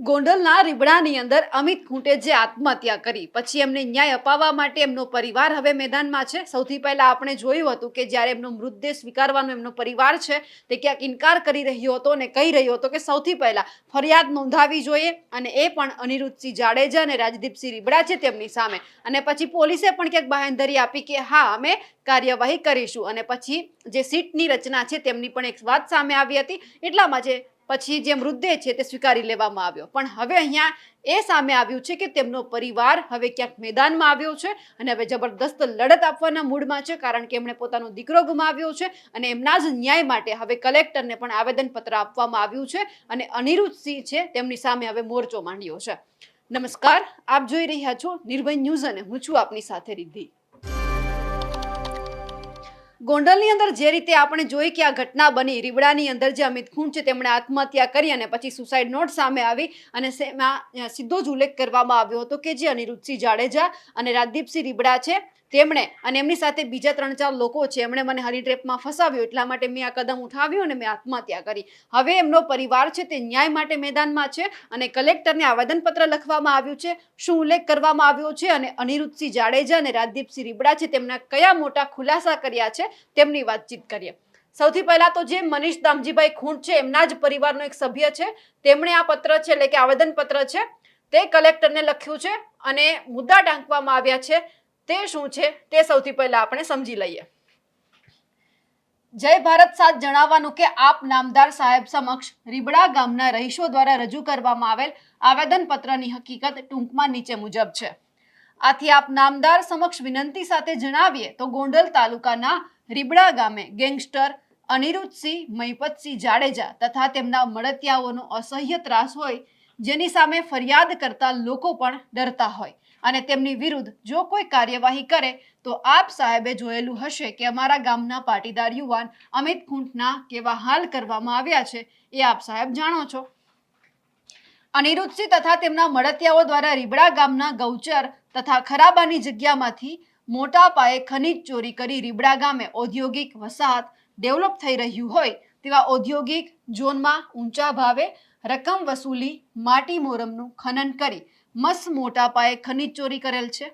ગોંડલના રીબડાની અંદર અમિત ખૂંટે જે આત્મહત્યા કરી પછી એમને ન્યાય અપાવવા માટે એમનો પરિવાર હવે મેદાનમાં છે। સૌથી પહેલા આપણે જોયું હતું કે જ્યારે એમનો મૃતદેહ સ્વીકારવાનો એમનો પરિવાર છે તે ક્યાંક ઇનકાર કરી રહ્યો હતો અને કહી રહ્યો હતો કે સૌથી પહેલા ફરિયાદ નોંધાવી જોઈએ અને એ પણ અનિરુદ્ધસિંહ જાડેજા અને રાજદીપસિંહ રીબડા છે તેમની સામે। અને પછી પોલીસે પણ ક્યાંક બાહેંધરી આપી કે હા અમે કાર્યવાહી કરીશું અને પછી જે સીટની રચના છે તેમની પણ એક વાત સામે આવી હતી। એટલામાં જે પછી જે મૃતદેહ છે તે સ્વીકારી લેવામાં આવ્યો, પણ હવે અહીંયા એ સામે આવ્યું છે કે તેમનો પરિવાર હવે ક્યાંક મેદાનમાં આવ્યો છે અને હવે જબરદસ્ત લડત આપવાના મૂડમાં છે, કારણ કે એમણે પોતાનો દીકરો ગુમાવ્યો છે અને એમના જ ન્યાય માટે હવે કલેક્ટરને પણ આવેદનપત્ર આપવામાં આવ્યું છે અને અનિરુદ્ધસિંહ છે તેમની સામે હવે મોરચો માંડ્યો છે। નમસ્કાર, આપ જોઈ રહ્યા છો નિર્ભય ન્યૂઝ અને હું છું આપની સાથે રિદ્ધિ। ગોંડલની અંદર જે રીતે આપણે જોઈ કે આ ઘટના બની, રીબડાની અંદર જે અમિત ખૂંટ છે તેમણે આત્મહત્યા કરી અને પછી સુસાઇડ નોટ સામે આવી અને તેમાં સીધો જ ઉલ્લેખ કરવામાં આવ્યો હતો કે જે અનિરુદ્ધસિંહ જાડેજા અને રાજદીપસિંહ રીબડા છે તેમણે અને એમની સાથે બીજા 3-4 લોકો છે એમણે મને હની ટ્રેપમાં ફસાવ્યો, એટલા માટે મેં આ કદમ ઉઠાવ્યું અને મેં આત્મહત્યા કરી। હવે એમનો પરિવાર છે તે ન્યાય માટે મેદાનમાં છે અને કલેક્ટરને આવેદનપત્ર લખવામાં આવ્યું છે। શું ઉલ્લેખ કરવામાં આવ્યો છે અને અનિરુદ્ધસિંહ જાડેજા અને રાજદીપસિંહ રીબડા છે તેમના કયા મોટા ખુલાસા કર્યા છે તેમની વાતચીત કરીએ। સૌથી પહેલા તો જે મનીષ દામજીભાઈ ખૂંટ છે એમના જ પરિવારનો એક સભ્ય છે, તેમણે આ પત્ર છે એટલે કે આવેદનપત્ર છે તે કલેક્ટરને લખ્યું છે અને મુદ્દા ટાંકવામાં આવ્યા છે। તે શું છે તે સૌથી પહેલા આપણે સમજી લઈએ। જય ભારત સાથ જણાવવાનું કે આપ નામદાર સાહેબ સમક્ષ રીબડા ગામના રહીશો દ્વારા રજૂ કરવામાં આવેલ આવેદનપત્રની હકીકત ટૂંકમાં નીચે મુજબ છે। આથી આપ નામદાર સમક્ષ વિનંતી સાથે જણાવીએ તો ગોંડલ તાલુકાના રીબડા ગામે ગેંગસ્ટર અનિરુદ્ધસિંહ મહિપતસિંહ જાડેજા તથા તેમના મળતિયાઓનો અસહ્ય ત્રાસ હોય, જેની સામે ફરિયાદ કરતા લોકો પણ ડરતા હોય અને તેમની વિરુદ્ધ જો કોઈ કાર્યવાહી કરે તો આપ સાહેબે જોયેલું હશે કે અમારા ગામના પાટીદાર યુવાન અમિત ખૂંટના કેવા હાલ કરવામાં આવ્યા છે એ આપ સાહેબ જાણો છો। અનિરુદ્ધસિંહ તથા તેમના મળતિયાઓ દ્વારા રીબડા ગામના ગૌચર તથા ખરાબાની જગ્યામાંથી મોટા પાયે ખનીજ ચોરી કરી રીબડા ગામે ઔદ્યોગિક વસાહત ડેવલપ થઈ રહ્યું હોય તેવા ઔદ્યોગિક ઝોનમાં ઊંચા ભાવે રકમ વસૂલી માટી મોરમનું ખનન કરી મસ્ત મોટા પાયે ખનીજ ચોરી કરેલ છે,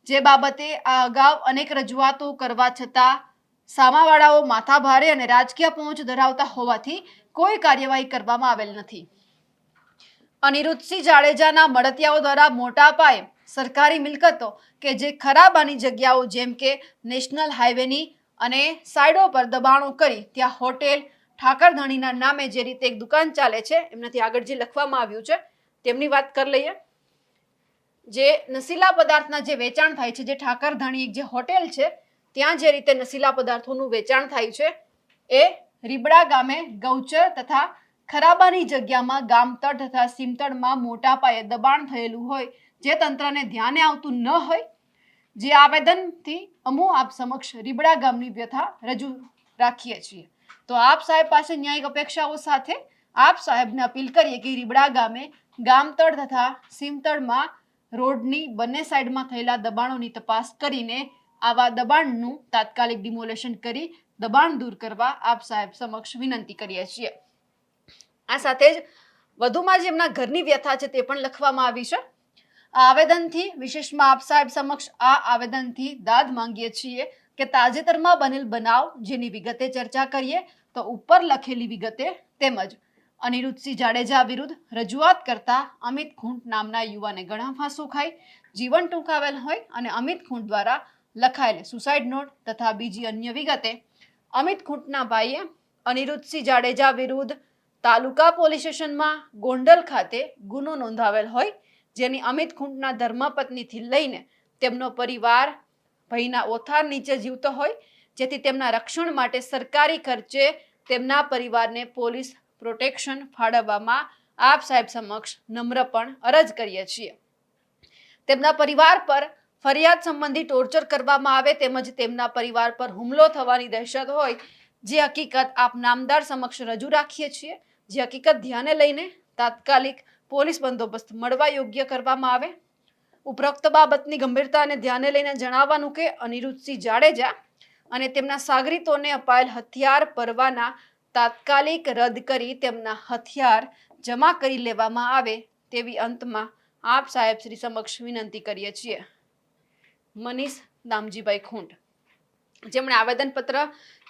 જે બાબતે આ અગાઉ અનેક રજૂઆતો કરવા છતાં સામાવાળાઓ માથા ભારે અને રાજકીય પહોંચ ધરાવતા હોવાથી કોઈ કાર્યવાહી કરવામાં આવેલ નથી। અનિરુદ્ધસિંહ જાડેજાના મળતિયાઓ દ્વારા મોટા પાયે સરકારી મિલકતો કે જે ખરાબાની જગ્યાઓ જેમ કે નેશનલ હાઈવેની અને સાઈડો પર દબાણો કરી ત્યાં હોટેલ ઠાકરધણીના નામે જે રીતે એક દુકાન ચાલે છે, એમનાથી આગળ જે લખવામાં આવ્યું છે તેમની વાત કરી લઈએ। જે નશીલા પદાર્થના જે વેચાણ થાય છે, જે ઠાકરધણી જે હોટેલ છે ત્યાં જે રીતે નશીલા પદાર્થોનું વેચાણ થાય છે એ રીબડા ગામે ગૌચર તથા ખરાબાની જગ્યામાં ગામતળ તથા સીમતળમાં મોટા પાયે દબાણ થયેલું હોય, જે તંત્રને ધ્યાને આવતું ન હોય, જે આવેદનથી અમો આપ સમક્ષ રીબડા ગામની વ્યથા રજૂ રાખીએ છીએ। તો આપ સાહેબ પાસે ન્યાયિક અપેક્ષાઓ સાથે આપ સાહેબને અપીલ કરીએ કે રીબડા ગામે ગામતળ તથા સીમતળમાં રોડની બંને સાઈડમાં થયેલા દબાણોની તપાસ કરીને આવા દબાણનું તાત્કાલિક ડિમોલેશન કરી દબાણ દૂર કરવા આપ સાહેબ સમક્ષ વિનંતી કરીએ છીએ। આ સાથે જ વધુમાં જે એમના ઘરની વ્યથા છે તે પણ લખવામાં આવી છે। આ આવેદનથી વિશેષમાં આપ સાહેબ સમક્ષ આ આવેદનથી દાદ માંગીએ છીએ કે તાજેતરમાં બનેલ બનાવ જેની વિગતે ચર્ચા કરીએ તો ઉપર લખેલી વિગતે તેમજ અનિરુદ્ધસિંહ જાડેજા વિરુદ્ધ રજૂઆત કરતા અમિત ખૂંટ નામના યુવાને ગળા ફાંસો ખાઈ જીવન ટૂંકાવેલ હોય અને અમિત ખૂંટ દ્વારા લખાયેલ સુસાઇડ નોટ તથા બીજી અન્ય વિગતે અમિત ખૂંટના ભાઈએ અનિરુદ્ધસિંહ જાડેજા વિરુદ્ધ તાલુકા પોલીસ સ્ટેશનમાં ગોંડલ ખાતે ગુનો નોંધાવેલ હોય, જેની અમિત ખૂંટના ધર્મપત્નીથી લઈને તેમનો પરિવાર ભયના ઓથાર નીચે જીવતો હોય, જેથી તેમના રક્ષણ માટે સરકારી ખર્ચે તેમના પરિવારને પોલીસ પ્રોટેક્શન ફાળવવામાં આપ સાહેબ સમક્ષ નમ્ર પણ અરજ કરીએ છીએ। તેમના પરિવાર પર ફરિયાદ સંબંધી ટોર્ચર કરવામાં આવે તેમજ તેમના પરિવાર પર હુમલો થવાની દહેશત હોય, જે હકીકત આપ નામદાર સમક્ષ રજૂ રાખીએ છીએ। જે હકીકત ધ્યાને લઈને તાત્કાલિક પોલીસ બંદોબસ્ત મળવા યોગ્ય કરવામાં આવે। ઉપરોક્ત બાબતની ગંભીરતાને ધ્યાને લઈને જણાવવાનું કે અનિરુદ્ધસિંહ જાડેજા અને તેમના સાગરીતોને અપાયેલ હથિયાર પરવાના તાત્કાલિક રદ કરી તેમના હથિયાર જમા કરી લેવામાં આવે તેવી અંતમાં આપ સાહેબ શ્રી સમક્ષ વિનંતી કરીએ છીએ. મનીષ દામજીભાઈ ખૂંટ, જેમણે આવેદનપત્ર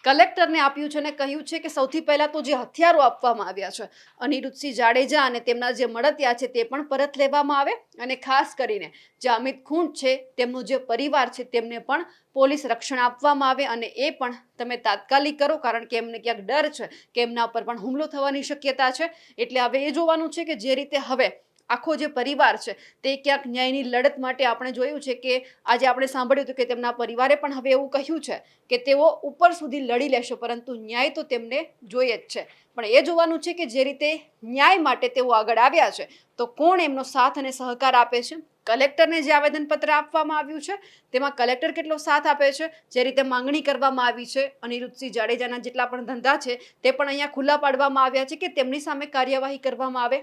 કલેક્ટરને આપ્યું છે અને કહ્યું છે કે સૌથી પહેલા તો જે હથિયારો આપવામાં આવ્યા છે અનિરુદ્ધસિંહ જાડેજા અને તેમના જે મળતિયા છે તે પણ પરત લેવામાં આવે અને ખાસ કરીને જે અમિત ખૂંટ છે તેમનો જે પરિવાર છે તેમને પણ પોલીસ રક્ષણ આપવામાં આવે અને એ પણ તમે તાત્કાલિક કરો, કારણ કે એમને ક્યાંક ડર છે કે એમના પર પણ હુમલો થવાની શક્યતા છે. એટલે હવે એ જોવાનું છે કે જે રીતે હવે આખો જે પરિવાર છે તે ક્યાંક ન્યાયની લડત માટે આપણે જોયું છે કે આજે આપણે સાંભળ્યું હતું કે તેમના પરિવારે પણ હવે એવું કહ્યું છે કે તેઓ ઉપર સુધી લડી લેશે, પરંતુ ન્યાય તો તેમને જોઈએ જ છે. પણ એ જોવાનું છે કે જે રીતે ન્યાય માટે તેઓ આગળ આવ્યા છે તો કોણ એમનો સાથ અને સહકાર આપે છે. કલેક્ટરને જે આવેદનપત્ર આપવામાં આવ્યું છે તેમાં કલેક્ટર કેટલો સાથ આપે છે, જે રીતે માંગણી કરવામાં આવી છે અનિરુદ્ધસિંહ જાડેજાના જેટલા પણ ધંધા છે તે પણ અહીંયા ખુલ્લા પાડવામાં આવ્યા છે કે તેમની સામે કાર્યવાહી કરવામાં આવે,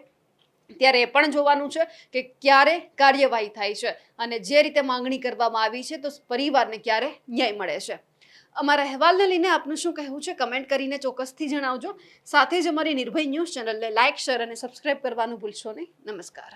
ત્યારે એ પણ જોવાનું છે કે ક્યારે કાર્યવાહી થાય છે અને જે રીતે માંગણી કરવામાં આવી છે તો પરિવારને ક્યારે ન્યાય મળે છે. અમારા અહેવાલને લઈને આપનું શું કહેવું છે કમેન્ટ કરીને ચોક્કસથી જણાવજો. સાથે જ અમારી નિર્ભય ન્યૂઝ ચેનલને લાઇક, શેર અને સબસ્ક્રાઇબ કરવાનું ભૂલશો નહીં. નમસ્કાર.